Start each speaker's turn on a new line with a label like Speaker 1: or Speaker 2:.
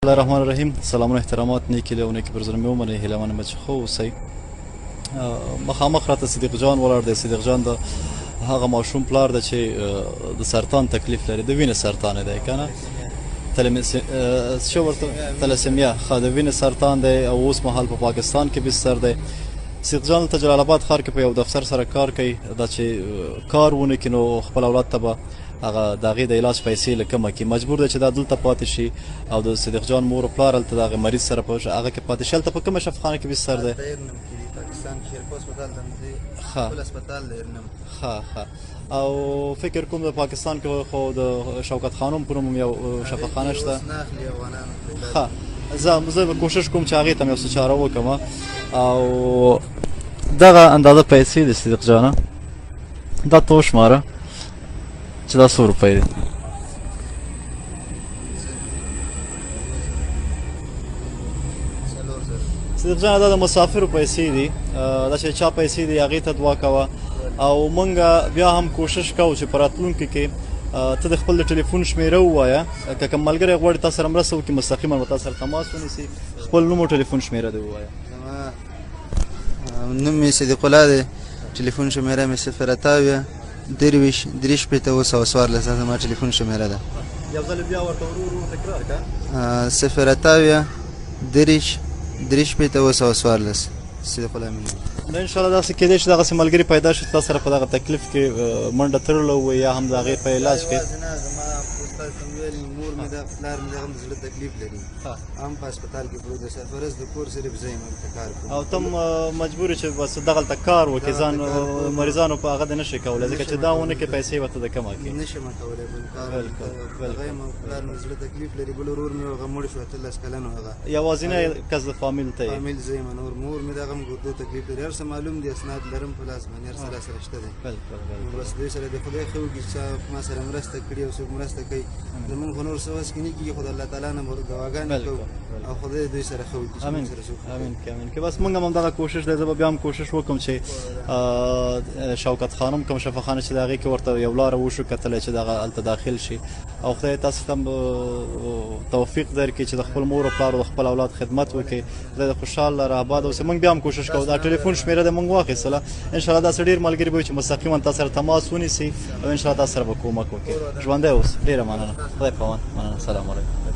Speaker 1: الله الرحمن الرحیم. سلامونه احترامات نیکې له نیکې پر زړه مې ومنئ. هیله منم چې ښه اوسئ. مخامخ راته صدیق جان ولاړ دی. صدیق جان د هغه ماشوم پلار دی چې د سرطان تکلیف لري، د وینې سرطان دی که نه، څه ورته تلسیمیا، ښه د وینې سرطان دی او اوس مهال په پاکستان کې بستر دی. صدیق جان دلته جلال آباد ښار کې په یو دفتر سره کار کوي. دا چې کار ونه کړي نو خپل اولاد ته به هغه د هغې د علاج پیسې له کمه کړي، مجبور دی چې دا دلته پاتې شي او د صدیق جان مور و پلار هلته د هغې مریض سره په هغه کې پاتې شي. هلته په کومه شفاخانه کې بستر دی؟ ښه او فکر کوم د پاکستان کې خو د شوکت خانم په نوم یو شفاخانه شته. ښه زه به کوشش کوم چې هغې ته مې یو څه چاره وکړم. او دغه اندازه پیسې د صدیق جانه دا تو شماره چې دا 100 روپۍ دی. صدیق جانه دا د مسافرو پیسې دي، دا چې چا پیسې دي هغې ته دعا کوه. او موږ بیا هم کوشش کوو چې په راتلونکي کې ته د خپل د ټلیفون شمېره ووایه، که کوم ملګری غواړي تا سره مرسته وکړي مستقیما به تا سره تماس ونیسي. خپل نوم او ټلیفون شمېره دې ووایه.
Speaker 2: نوم مې صدیق الله دی، ټلیفون شمېره مې 0 23 314 زما ټلیفون شمېره ده.
Speaker 1: یو ځل بیا ورته ورو تکرار کړه.
Speaker 2: 0 23 314 صدیق الله مې.
Speaker 1: نو انشاءالله داسې کېدی چې دغسې ملګري پیدا شي تا سره په دغه تکلیف کې منډه تړلی ووایي یا هم د هغې په علاج کې.
Speaker 2: مور مې ده، پلار مې ده، هم د زړه تکلیف لري، هم په هسپتال کې پروت دی. سرفرز د کور صرف زه یم هلته کار کوم.
Speaker 1: او ته مجبور یې چې بس دغلته کار وکړې، ځان مریضانو په هغه دې نه شي کولی، ځکه چې دا ونه کړې پیسې به ته د کمه کړې.
Speaker 2: نه شم کولی بل کار. هغه یم، پلار مې زړه تکلیف لري. بل ورور مې هغه مړ شو 18 کلن و. هغه
Speaker 1: یوازینی کس د فامیل ته یې؟
Speaker 2: فامیل زه یم. نور مور مې دغه هم ګردو تکلیف لري. هر څه معلوم دي، اسناد لرم په لاس باندې، هر څه راسره شته دی. بس دوی سره د خدای ښه وکړي چې چا ما سره مرسته کړي او څوک مرسته کوي. زمونږ خو نور څه وس کې نه کېږي، خو د الله تعالی نه دعاګانې کوو او خدای دوی سره ښه وکړي.
Speaker 1: امین امین که بس موږ هم همدغه کوشش دی. زه به بیا هم کوشش وکړم چې شوکت خانم کوم شفاخانه چې د هغې کې ورته یو لاره وشو کتلی چې دغه هلته داخل شي او خدای تاسو ته توفیق درکړي چې د خپل مور او پلار او د خپل اولاد خدمت وکړي. خدای د خوشحال لره آباد اوسئ. موږ بیا هم کوشش کوو. دا ټلیفون شمېره د موږ واخیستله. انشاءالله داسې ډېر ملګري به وي چې مستقیما تا سره تماس ونیسي او انشاءالله تا سره به کومک وکړي. ژوندی اوسه. ډېره مننه. خدای په امان. مننه. سلام علیکم.